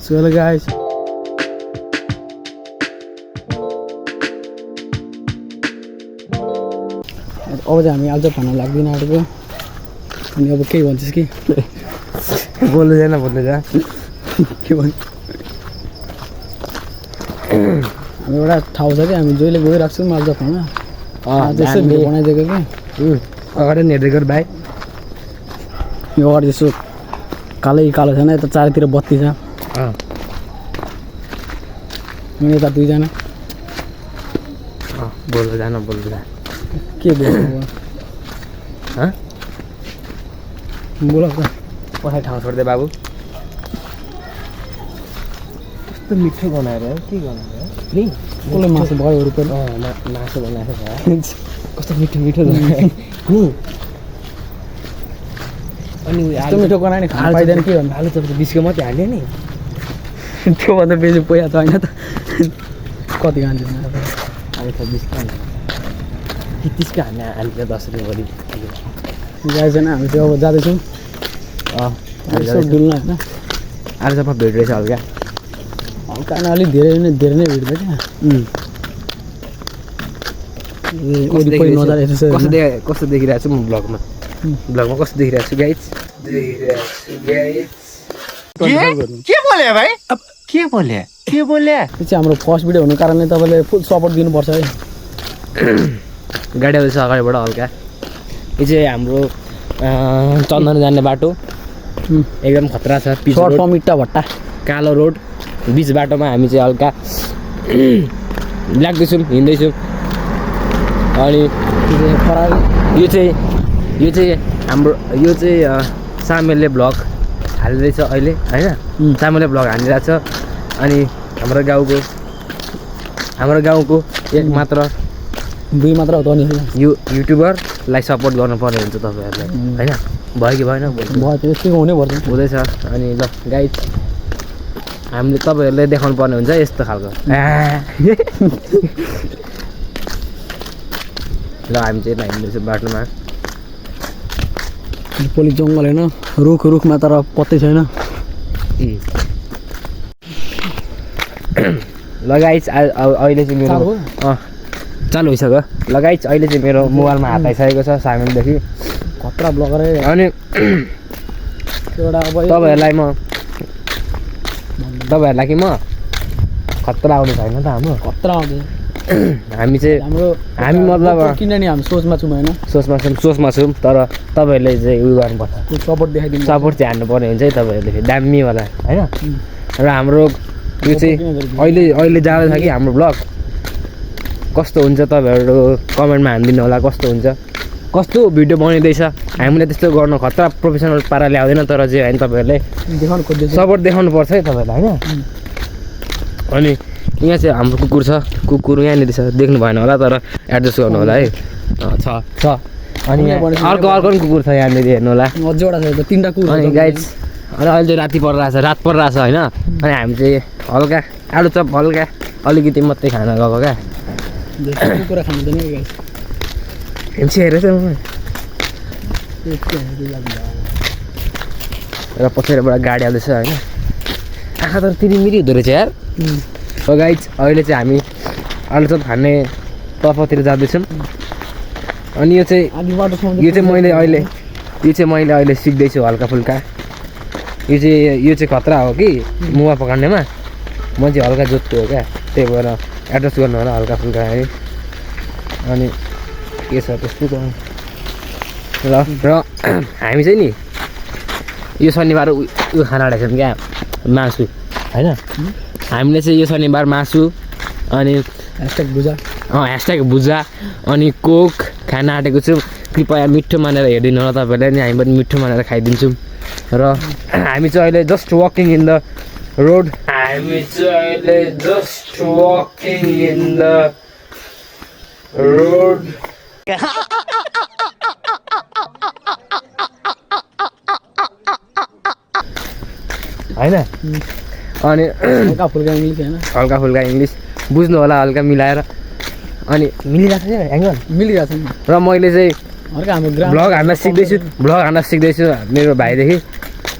So guys अब चाहिँ हामी आज खाना लाग्दैन आँटेको अनि अब के भन्छस् कि बोल्दै जा के भन्छ हामी एउटा ठाउँ छ कि हामी जहिले गइरहेको छौँ आज खाना त्यसो भिडियो बनाइदिएको कि अगाडि हेर्दै गर भाइ यो अगाडि त्यसो कालै कालो छैन यता चारैतिर बत्ती छ अनि यता दुईजना बोल्दै जा के बोल्नु बोल त कसै ठाउँ छोड्दै बाबु कस्तो मिठो बनाएर के बनाएर नि कसले मासु भयो रुपियाँ मासु बनाएको छ कस्तो मिठो मिठो नि अनि यस्तो मिठो बनायो नि खानु पाइँदैन के भन्नु आलु चप त 20 को मात्रै हाल्यो नि त्योभन्दा बेसी पैसा त होइन त कति खान्छ आलु चप 20 को कि 30 को हाल्छ 10 रुपियाँ भरि जाइछन् हामी चाहिँ अब जाँदैछौँ यसो डुल्न होइन आलु चपमा भेट रहेछ हल्का हल्का न अलिक धेरै नै भिड्छ क्या कस्तो देखिरहेको छु म ब्लगमा कस्तो देखिरहेको छु गाइज के बोले भाइ के बोले यो चाहिँ हाम्रो फर्स्ट भिडियो हुनु कारणले तपाईँले फुल सपोर्ट दिनुपर्छ है गाडी आउँदैछ अगाडिबाट हल्का यो चाहिँ हाम्रो चन्दन जाने बाटो एकदम खतरा छ पिच रोड मिट्टा भट्टा कालो रोड बिच बाटोमा हामी चाहिँ हल्का लाग्दैछौँ हिँड्दैछौँ अनि यो चाहिँ हाम्रो सामेलले ब्लग हालिरहेछ अहिले होइन सामेलले ब्लग हालिरहेछ अनि हाम्रो गाउँको एक मात्र दुई मात्र हो त नि यो युट्युबरलाई सपोर्ट गर्नुपर्ने हुन्छ तपाईँहरूले होइन भयो कि भएन भयो त्यस्तै हुनैपर्छ हुँदैछ अनि ल गाइज हामीले तपाईँहरूले देखाउनु पर्ने हुन्छ यस्तो खालको ल हामी चाहिँ हिँड्दैछौँ बाटोमा पोली जङ्गल होइन रुखमा तर पत्तै छैन लगाइच अहिले चाहिँ मेरो चालु भइसक्यो लगाइच अहिले चाहिँ मेरो मोबाइलमा हात आइसकेको छ सामेलदेखि खतरा ब्लगर अनि तपाईँहरूलाई कि म खतरा आउने छैन त हाम्रो खतरा आउँछ हामी मतलब किनभने हामी सोचमा छौँ होइन सोचमा छौँ तर तपाईँहरूले चाहिँ उयो गर्नुपर्छ सपोर्ट देखाइदिनु सपोर्ट चाहिँ हान्नुपर्ने हुन्छ है तपाईँहरूले दामीवाला होइन र हाम्रो यो चाहिँ अहिले जाँदैछ कि हाम्रो ब्लग कस्तो हुन्छ तपाईँहरू कमेन्टमा हानिदिनु होला कस्तो हुन्छ कस्तो भिडियो बनाइँदैछ हामीले त्यस्तो गर्नु खतरा प्रोफेसनल पाराले आउँदैन तर चाहिँ होइन तपाईँहरूले देखाउनु खोज्दै सपोर्ट देखाउनुपर्छ है तपाईँहरूलाई होइन अनि यहाँ चाहिँ हाम्रो कुकुर छ कुकुर यहाँनिर छ देख्नु भएन होला तर एडजस्ट गर्नु होला है छ अनि अर्को पनि कुकुर छ यहाँनिर हेर्नु होला अझैवटा छ तिनवटा कुकुर अनि गाइज अनि अहिले चाहिँ रात परिरहेछ होइन अनि हामी चाहिँ हल्का आलु चप हल्का अलिकति मात्रै खाना गएको क्या कुखुरा खाँदैन हेर्छ हेरेछ र पछाडिबाट गाडी आउँदैछ होइन आँखा त तिरिमिरी हुँदो रहेछ यार हो गाइज अहिले चाहिँ हामी आलु चप खाने तर्फतिर जाँदैछौँ अनि यो चाहिँ मैले अहिले सिक्दैछु हल्का फुल्का यो चाहिँ खतरा हो कि मुवा पकाउनेमा म चाहिँ हल्का जोत्तो हो क्या त्यही भएर एडजस्ट गर्नु होला हल्का फुल्का है अनि के छ त्यस्तो ल र हामी चाहिँ नि यो शनिबार उयो खाना आँटेको छौँ क्या मासु होइन हामीले चाहिँ यो शनिबार मासु अनि ह्यासट्याग भुजा अनि कोक खाना आँटेको छु कृपया मिठो मानेर हेरिदिनु होला तपाईँहरूले नि हामी पनि मिठो मानेर खाइदिन्छौँ र हामी चाहिँ अहिले just walking in the road होइन अनि हल्का फुल्का इङ्ग्लिस होइन हल्का इङ्ग्लिस बुझ्नु होला हल्का मिलाएर अनि मिलिरहेको छ एङ्गल मिलिरहेको छ र मैले चाहिँ हल्का हाम्रो भ्लग हान्न सिक्दैछु मेरो भाइदेखि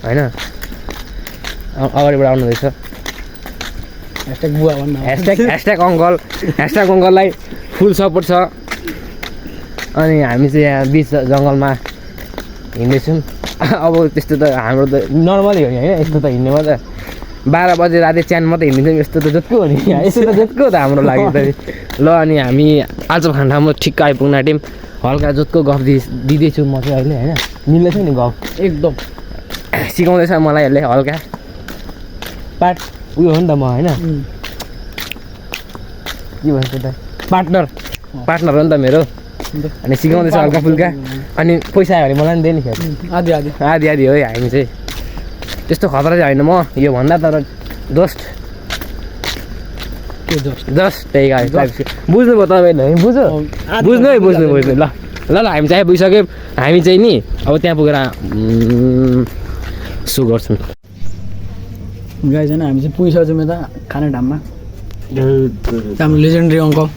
होइन अगाडिबाट आउनुहुँदैछ ह्यासट्याग बुवा भन्नु ह्यासट्याग अङ्कललाई फुल सपोर्ट छ। अनि हामी चाहिँ यहाँ बिच जङ्गलमा हिँड्दैछौँ। अब त्यस्तो त हाम्रो त नर्मली हो नि होइन, यस्तो त हिँड्ने मात्रै 12 बजे राति च्यान मात्रै हिँड्दिन्छौँ, यस्तो त जोत्को हो नि, यस्तो त जोत्को त हाम्रो लागि त। ल अनि हामी आज खाना ठाउँमा ठिक्क आइपुग्न आँट्यौँ। हल्का जोतको गफ दिँदैछु म चाहिँ अहिले होइन, मिल्दैछ नि गफ एकदम सिकाउँदैछ मलाई यसले हल्का पार्ट उयो हो नि त म होइन, के भन्छ त पार्टनर हो नि त मेरो। अनि सिकाउँदैछ हल्का फुल्का। अनि पैसा आयो भने मलाई पनि दे नि फेरि आधी हो है। हामी चाहिँ त्यस्तो खतरा चाहिँ होइन म यो भन्दा, तर जस्ट त्यही गाडी बुझ्नुभयो तपाईँले बुझ्नु है बुझ्नु ल ल ल हामी चाहिँ आइपुगिसक्यौँ। हामी चाहिँ नि अब त्यहाँ पुगेर सो गर्छौँ गाई छैन। हामी चाहिँ पुगिसकेको छौँ यता खाने ठाउँमा। हाम्रो लेजेन्डरी अङ्कल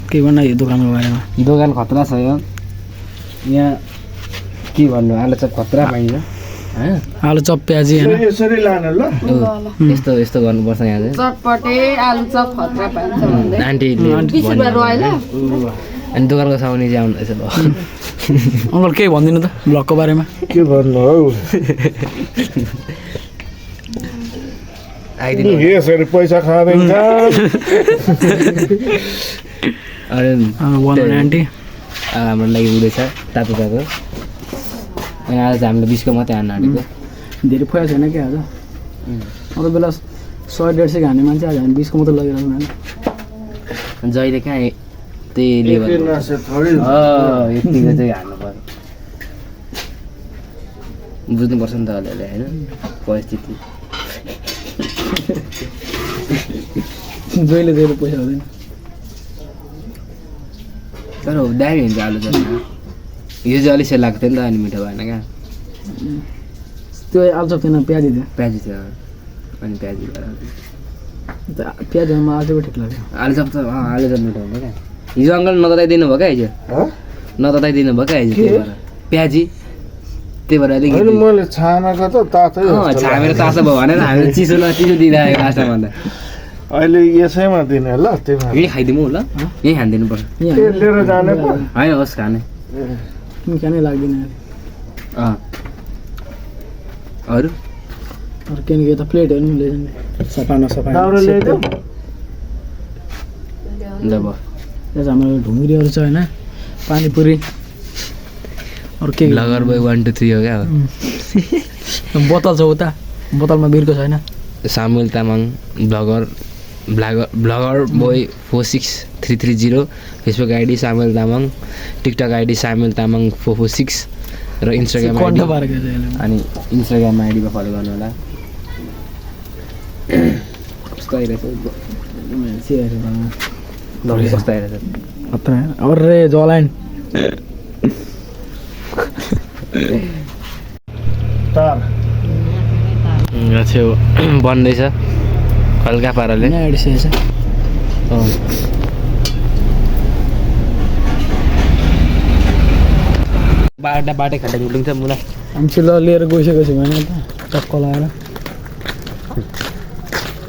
के भन्नु यो दोकानको बारेमा? दोकान खतरा छ यो, यहाँ के भन्नु आलुचप खतरा पाइन्छ। आलुचप प्याजी होइन यस्तो यस्तो गर्नुपर्छ यहाँ चाहिँ चटपटे आलुचप खतरा पाइन्छ भन्दै आन्टीले। 20 रुपैयाँ रोयल अनि दोकानको साउने चाहिँ आउँदैछ ल अङ्कल केही भनिदिनु त ब्लगको बारेमा। के भन्नु हौ, आइदिनु यसरी पैसा खाँदैन। अरे भन्नु आन्टी हाम्रो लागि हुँदैछ तातो तातो। अनि आज हामीले 20 को मात्रै हान्न आँटेको। धेरै खुवा छैन क्या आज, अरू बेला 100-150 खाने मान्छे आज हामी 20 को मात्रै लगिरहेको होइन। जहिले कहाँ त्यही लेभल यतिको चाहिँ हाल्नु पर्यो, बुझ्नुपर्छ नि त अलिअलि होइन परिस्थिति। जहिले धेरै पैसा हुँदैन, तर दामी हुन्छ आलु चप। यो चाहिँ अलिक सेल लाग्थ्यो नि त, अनि मिठो भएन क्या। त्यो आलुचप थिएन प्याजी थियो। प्याजी थियो अनि प्याजी प्याजीमा आलुचप ठिक लाग्यो। आलुचप त आलुचप मिठो हुन्छ क्या। हिजो अङ्कल नतताइदिनु भयो क्या, हिजो नतताइदिनु भयो क्या हिजो, त्यही भएर प्याजी त्यही भएर अलिक मैले छानेको त तातै छामेर तातो भयो भनेर हामीले चिसो दिइरहेको लास्टमा भन्दा अहिले यसैमा दिने ल। त्यही यहीँ खाइदिउँ ल, यहीँ खानिदिनु पर्छ लिएर जाने पो। होइन होस् खाने खानै लाग्दैन अरू किनकि यता प्लेटहरू पनि ल्याइदिनु सफा नसफा दाउरा ल्याइदेऊ। ल भयो यहाँ चाहिँ हाम्रो ढुङ्ग्रीहरू छ होइन, पानीपुरी अरू के ब्लगर बोय 1 2 3 हो क्या। बोतल छ उता, बोतलमा बिर्को छैन। Samuel Tamang bagger boy 46330, Facebook ID Samuel Tamang, TikTok ID Samuel Tamang 446 र इन्स्टाग्राम आइडी। अनि इन्स्टाग्राम आइडीमा फलो गर्नु होला। कस्तो आइरहेछ कस्तो आइरहेछ अरे जलाइन तार छेउ बन्दैछ हल्का पाराले। बाटै खाँदा उठ्लिन्छ मलाई। हामी चाहिँ ल लिएर गइसकेको छौँ होइन त टक्क लगाएर।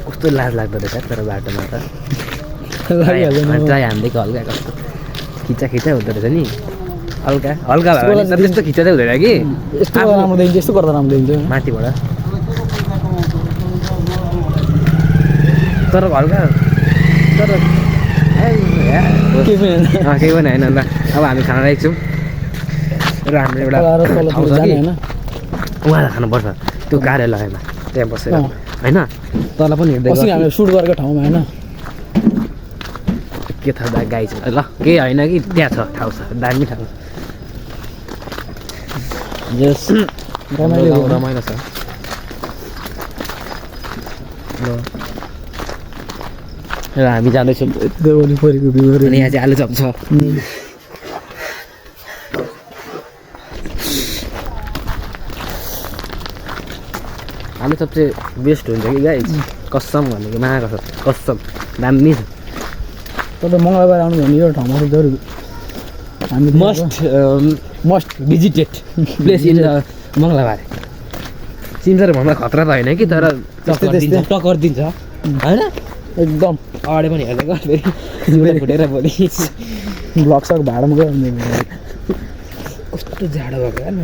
कस्तो लाज लाग्दो रहेछ तर बाटोमा त लागिहाल्दैन। ट्राई हान्दैको हल्का कस्तो खिचा हुँदो रहेछ नि, हल्का हल्का भयो भने त्यस्तो खिचा चाहिँ हुँदैन कि। यस्तो राम्रो देखिन्छ, यस्तो गर्दा राम्रो देखिन्छ माथिबाट, तर हल्का तर केही पनि होइन। ल अब हामी खाना राखेको छौँ र हाम्रो एउटा ठाउँ छ कि उहाँलाई खानुपर्छ त्यो कार्यालयमा, त्यहाँ बसेर होइन तल पनि हिँड्दै हामी सुट गरेको ठाउँमा होइन। के थाहा गाई छ ल, केही होइन कि त्यहाँ छ ठाउँ छ, दामी ठाउँ रमाइलो छ। र हामी जाँदैछौँ वरिपरिको भ्यूहरू। अनि यहाँ चाहिँ आलुचप छ। आलुचप चाहिँ बेस्ट हुन्छ कि गाई, कसम भनेको कसम दामी छ। तपाईँ मङ्गलबार आउनु भने यो ठाउँमा चाहिँ जरुर हामी मस्ट भिजिटेड प्लेस इन मङ्गलबार। सिमसार भन्दा खतरा त होइन कि तर त्यस्तै। टक्कर दिन्छ होइन एकदम अगाडि पनि हेर्दै गर फेरि फुटेर भोलि ब्लक सक भाडामा गयो कस्तो जाडो भएको यार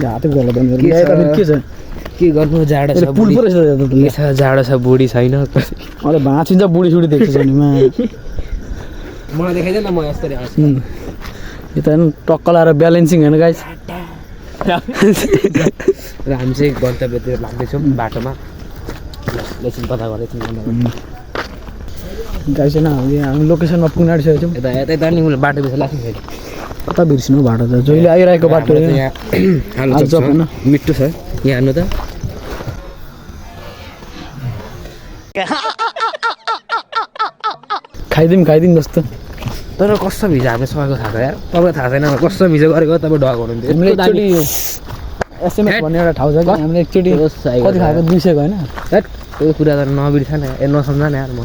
हातै गलो त मेरो के छ? के छ के गर्नु जाडो छ पुल पो रहेछ के छ जाडो छ बुढी छैन अरे भाँचिन्छ बुढी सुडी देख्छ नि मलाई देखाइदिएन म यसरी हाँस्छु यो त हेर्नु टक्क लाएर ब्यालेन्सिङ होइन गाइस र हामी चाहिँ गन्तव्यतिर लाग्दैछौँ बाटोमा एकछिन पता गर्दैछौँ गाइस होइन हामी लोकेसनमा पुग्न आँटिसकेको छौँ यता यता यता नि मलाई बाटो बिर्स लाग्छ फेरि कता बिर्सिनु बाटो त जहिले आइरहेको बाटो हो यहाँ आलु चप होइन? मिठो छ यहाँ हान्नु त खाइदिउँ जस्तो तर कस्तो भिजा हाम्रो सबैको थाहा छ यार तपाईँलाई थाहा छैन कस्तो भिजा गरेको तपाईँ ढक हामीले हुनुहुन्थ्यो एकचोटि एसएमएस भन्ने एउटा ठाउँ छ कि हामीले एकचोटि कति खाएको 200 होइन त्यो कुरा त नबिर्स न नसम्झ न यार म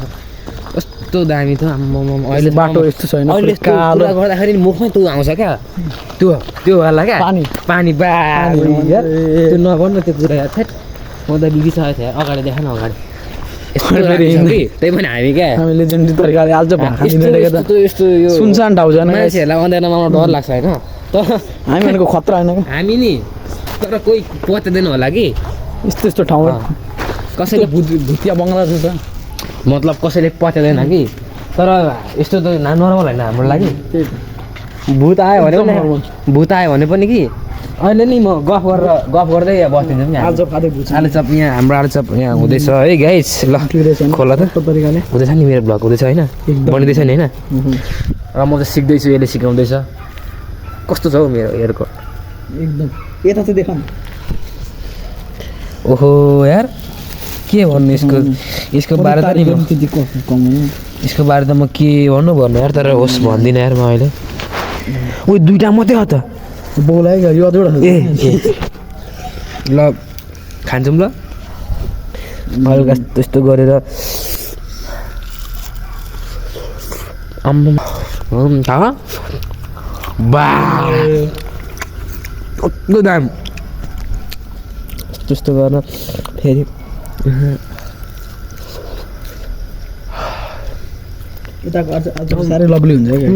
कस्तो दामी थियो आम्मामा अहिले बाटो यस्तो छैन अहिले यस्तो कालो कुरा गर्दाखेरि मुखमै त्यो आउँछ क्या त्यो वाला क्या पानी पानी बारी पानी यार त्यो नगर्नु त्यो कुरा यार थेट म त बिगिसकेको थिएँ अगाडि देख न अगाडि यस्तो त्यही पनि हामी क्या हामी लेजेन्डरी तरिकाले आज भाखा दिँदै यस्तो यो सुनसान ठाउँ छैन मान्छेहरूलाई अन्धारमा डर लाग्छ होइन तर हामी भनेको खतरा होइन क्या हामी नि तर कोही पत्यादैन होला कि यस्तो यस्तो ठाउँ कसैले भुतिया बङ्गला छ त मतलब कसैले पत्यादैन कि तर यस्तो त नर्मल होइन हाम्रो लागि भूत आयो भने पनि भूत आयो भने पनि कि अहिले नि म गफ गर्दै बस्दिन्छु नि आज खाँदै भुछ आलुचप यहाँ हाम्रो आलुचप यहाँ हुँदैछ है गाइस ल खोला त तरिकाले हुँदैछ नि मेरो भ्लग हुँदैछ होइन बनिँदैछ नि होइन र म चाहिँ सिक्दैछु यसले सिकाउँदैछ कस्तो छ हौ मेरो हेयरको एकदम यता चाहिँ देखाउँ ओहो यार के भन्नु यसको बारे त नि यसको बारे त म के भन्नु यार तर होस् भन्दिनँ यार म अहिले ओ दुईवटा मात्रै हो त बोलायो यो अझै ए ल खान्छौँ ल हल्का त्यस्तो गरेर थाहा बा कस्तो दाम त्यस्तो गर्न फेरि यताको आज साह्रै लभली हुन्छ क्या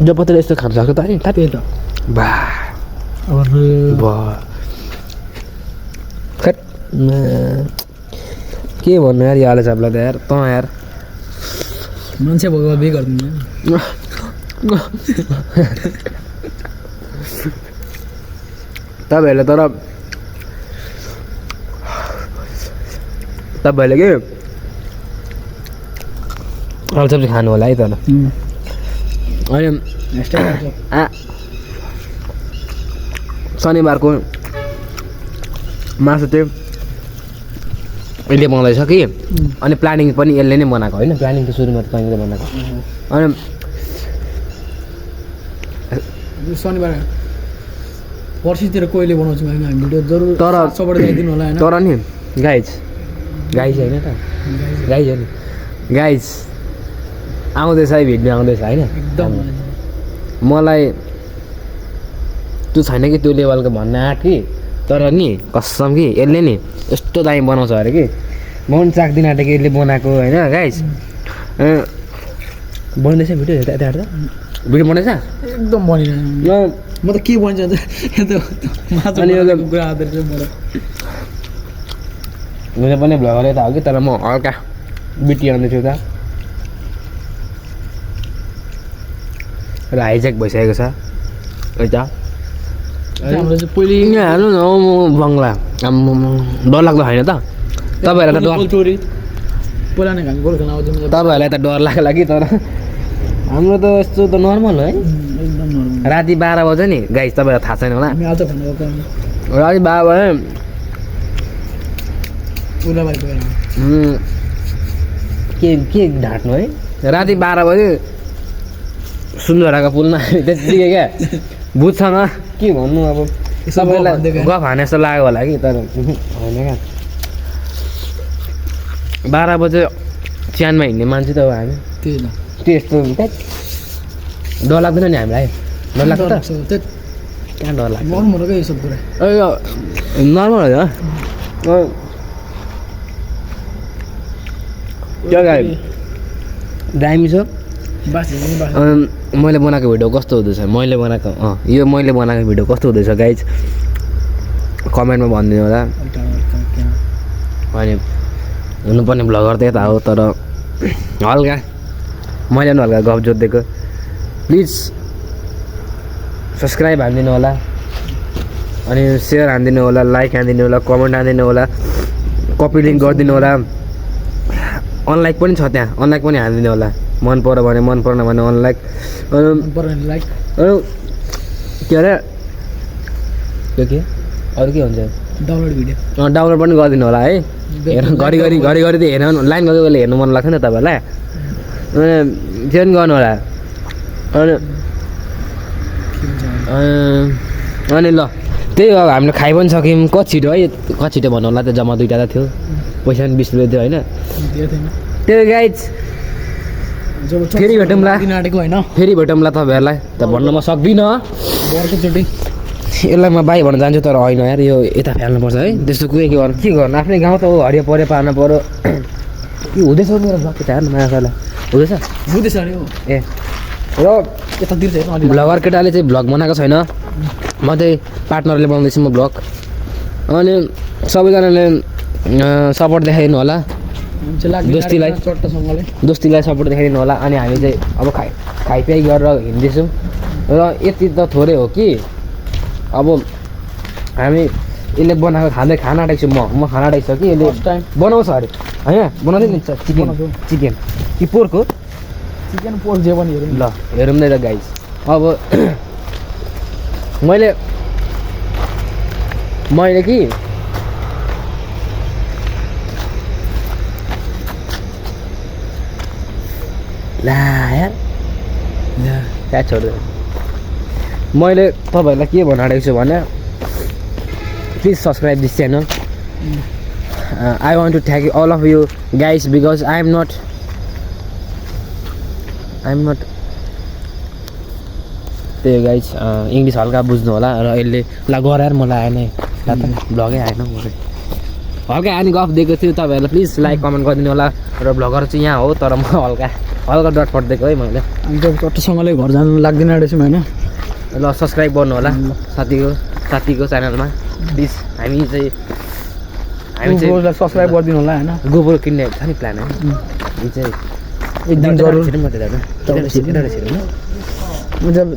जब पत्र यस्तो खानु सक्छ त नि त्यही त बा खट के भन्नु यार यो आलुचपलाई त यार यार मान्छे भएको बिहे गरिदिनु तपाईँहरूले तर तपाईँहरूले के आलुचप चाहिँ खानु होला है तर अनि शनिबारको मासु चाहिँ यसले बनाउँदैछ कि अनि प्लानिङ पनि यसले नै बनाएको होइन प्लानिङ त सुरुमा त तैँले बनाएको अनि शनिबार पर्सितिर कोहीले बनाउँछु हामी भिडियो जरुर तर सबैबाट ल्याइदिनु होला होइन तर नि गाइज होइन त गाइज हो नि गाइज आउँदैछ है भिडियो आउँदैछ होइन एकदम मलाई त्यो छैन कि त्यो लेभलको भन्न आँट कि तर नि कसम कि यसले नि यस्तो दामी बनाउँछ अरे कि म पनि चाख्दिन आँटेको यसले बनाएको होइन गाइज बन्दैछ भिडियो हेर्दा यता हेर्दा भिडियो बनाइछ एकदम बनिरहेको म त के भन्छ मैले पनि भ्लगरै त हो कि तर म हल्का बिटी आउँदैछु त र हाइजेक भइसकेको छ यता हाम्रो चाहिँ पहिले यहाँ हाल्नु न बङ्गला डर लाग्दो होइन त तपाईँहरूलाई त डर चोरी पहिला नै हामी गोर्खा आउँछौँ तपाईँहरूलाई त डर लाग्ला कि तर हाम्रो त यस्तो त नर्मल है एकदम नर्मल राति 12 बजे नि गाइस तपाईँलाई थाहा छैन होला हामी आज भनेको राति 12 बजे पुरा भाइ गएर के ढाँट्नु है राति 12 बजे सुन्दराको पुलमा त्यतिकै क्या भूतसँग के भन्नु अब सबैलाई गफ हाने जस्तो लाग्यो होला कि तर होइन क्या 12 बजे च्यानमा हिँड्ने मान्छे त हो हामी त्यही त त्यस्तो डर लाग्दैन नि हामीलाई डर लाग्छ त कहाँ डर लाग्छ नर्मल हो क्या यो सब कुरा नर्मल हो त्यो गाई दामी छ बास मैले बनाएको भिडियो कस्तो हुँदैछ मैले बनाएको यो मैले बनाएको भिडियो कस्तो हुँदैछ गाइज कमेन्टमा भनिदिनु होला अनि हुनुपर्ने भ्लगर त यता हो तर हल्का मैले पनि हल्का गफ जोतिदिएको प्लिज सब्सक्राइब हानिदिनु होला अनि सेयर हानिदिनु होला लाइक हानिदिनु होला कमेन्ट हानिदिनु होला कपी लिङ्क गरिदिनु होला अनलाइक पनि छ त्यहाँ अनलाइक पनि हानिदिनु होला मन पऱ्यो भने मन परेन भने अनलाइक लाइक के अरे त्यो के अरू के हुन्छ डाउनलोड भिडियो डाउनलोड पनि गरिदिनु होला है हेर्नु घरिघरि त हेर्नु लाइन गएको बेला हेर्नु मन लाग्छ नि तपाईँहरूलाई अनि त्यो पनि गर्नु होला अनि ल त्यही हो अब हामीले खाइ पनि सक्यौँ कति छिटो है कति छिटो भन्नु होला त्यो जम्मा दुइटा त थियो पैसा पनि 20 रुपियाँ थियो होइन त्यो गाइज फेरि भेटौँला आँटेको होइन फेरि भेटौँला तपाईँहरूलाई त भन्न म सक्दिनँ अर्कोचोटि यसलाई म बाई भन्न जान्छु तर होइन यार यो यता फ्याल्नुपर्छ है त्यस्तो के गर्नु आफ्नै गाउँ त हो हरियो पऱ्यो पार्नु पऱ्यो यो हुँदैछ मेरो ब्लग यता हेर्नु माया सरलाई हुँदैछ अरे हो ए र यतातिर चाहिँ हेर्नु भ्लगर केटाले चाहिँ भ्लग बनाएको छैन म चाहिँ पार्टनरले बनाउँदैछु म भ्लग अनि सबैजनाले सपोर्ट देखाइदिनु होला दोस्तीलाई सपोर्ट देखाइदिनु होला अनि हामी चाहिँ अब खाइपिआई गरेर हिँड्दैछौँ र यति त थोरै हो कि अब हामी यसले बनाएको खान आँटेको छु म खान आँटेको छु कि यसले बनाउँछ अरे होइन बनाउँदै नि चिकन कि पोर्क हो चिकन पोर्क जे पनि हेरौँ ल हेरौँ नै त गाइस अब मैले कि ला यार क्या छोड्दै मैले तपाईँहरूलाई के भन्न आँटेको छु भने please subscribe this channel I want to thank you all of you guys because I am not त्यही गाइस इङ्ग्लिस हल्का बुझ्नु होला र यसले ला गराएर मलाई आएन भ्लगै आएन हल्का आनी गफ दिएको थियो तपाईँहरूलाई प्लिज लाइक कमेन्ट गरिदिनु होला र भ्लगर चाहिँ यहाँ हो तर म हल्का डटपट दिएको है मैले हामी त चट्टसँगले घर जानु लाग्दैन आँटेछौँ होइन ल सब्सक्राइब गर्नु होला साथीको च्यानलमा प्लिज हामी चाहिँ सब्सक्राइब गरिदिनु होला होइन गोबर किन्ने छ नि प्लान है हामी चाहिँ एकदम जरुर ल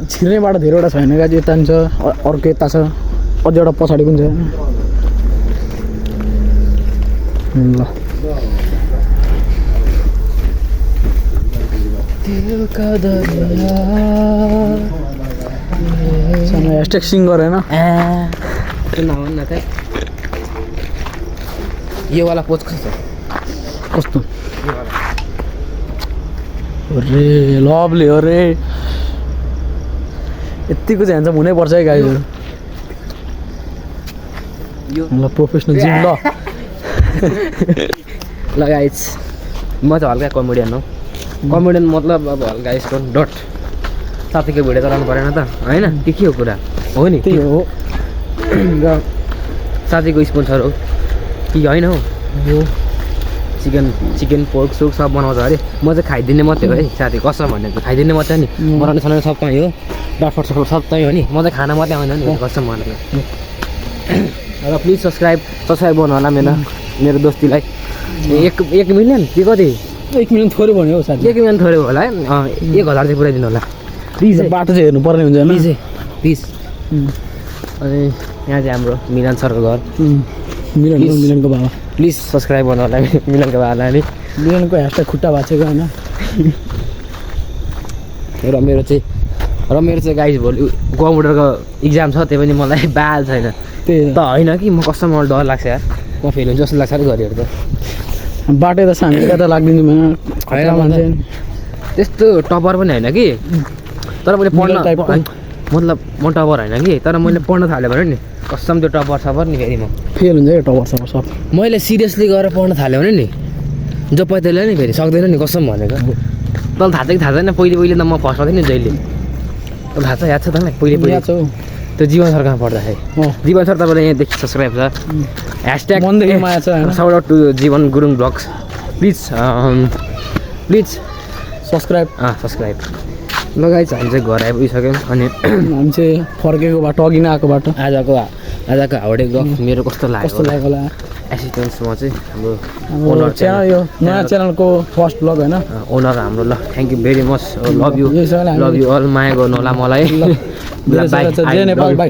छिर्ने बाटो धेरैवटा छैन गाजी यता पनि छ अर्को यता छ अझ एउटा पछाडि पनि छ ल ह्यासट्याग सिङ गरेन न त योवाला पोज कस्तो अरे लभली अरे यतिको चाहिँ ह्यान्डसम हुनैपर्छ है गाईहरू ल प्रोफेसनल जिम ल गाइस म चाहिँ हल्का कमेडियन हो कमेडियन मतलब अब हल्का यसको डट साथीको भिडियो चलाउनु परेन त होइन त्यो के हो कुरा हो नि त्यही हो र साथीको स्पोन्सर हो कि होइन हौ चिकन पोर्क सोक सब बनाउँछ अरे म चाहिँ खाइदिने मात्रै हो है साथी कसम भनेको खाइदिने मात्रै नि बनाउने सनाउने सब त्यहीँ हो डटफट सफट सब त्यहीँ हो नि म चाहिँ खाना मात्रै आउँदैन नि कसम भनेको र प्लिज सब्सक्राइब गर्नु होला मेरो दोस्तीलाई 1 मिलियन के कति 1 मिलियन थोरै भन्यो हौ साथी 1 मिलियन थोरै होला है 1000 चाहिँ पुऱ्याइदिनु होला प्लिज बाटो चाहिँ हेर्नु पर्ने हुन्छ प्लिज अनि यहाँ चाहिँ हाम्रो मिलन सरको घर मिलनको बाबा प्लिज सब्सक्राइब गर्नु होला मिलनको बाबालाई नि मिलनको ह्यासट्याग खुट्टा भाँचेको होइन र मेरो चाहिँ गाइस भोलि कम्प्युटरको इक्जाम छ त्यो पनि मलाई बाल छैन त्यही त होइन कि म कस्तो मलाई डर लाग्छ यार म फेल हुन्छ जस्तो लाग्छ घरिहरू त बाटो त सानो त लाग्दिनु मान्छे त्यस्तो टपर पनि होइन कि तर मैले पढ्न मतलब म टपर होइन कि तर मैले पढ्न थालेँ भने नि कसम त्यो टपर सपर नि फेरि म फेल हुन्छ यो टपर सपर सब मैले सिरियसली गरेर पढ्न थाल्यो भने नि जो पैताले नि फेरि सक्दैन नि कसम भनेको तल थाहा छ कि थाहा छैन पहिले त म फर्स्ट आउँथेँ नि जहिले तल थाहा छ याद छ तँलाई पहिले याद छ त्यो जीवन सरकारमा पढ्दाखेरि अँ। जीवन सर तपाईँलाई यहाँदेखि सब्सक्राइब छ ह्यासट्याग मनदेखि माया छ होइन? साउट आउट टु जीवन Gurung blogs please please subscribe subscribe ल गाइज हामी चाहिँ घर आइपुगिसक्यौँ अनि हामी चाहिँ फर्केको बाटो अघि नै आएको बाटो आजको हाउडे ब्लग मेरो कस्तो कस्तो लाग्यो लाग्यो होला एसिस्टेन्समा चाहिँ हाम्रो हाम्रो ओनर च्यानल यो नयाँ च्यानलको फर्स्ट ब्लग होइन ओनर हाम्रो ल thank you very much love you यही छ होला हामी- लभ यु अल माया गर्नु होला मलाई ल, ल बाई जय नेपाल बाई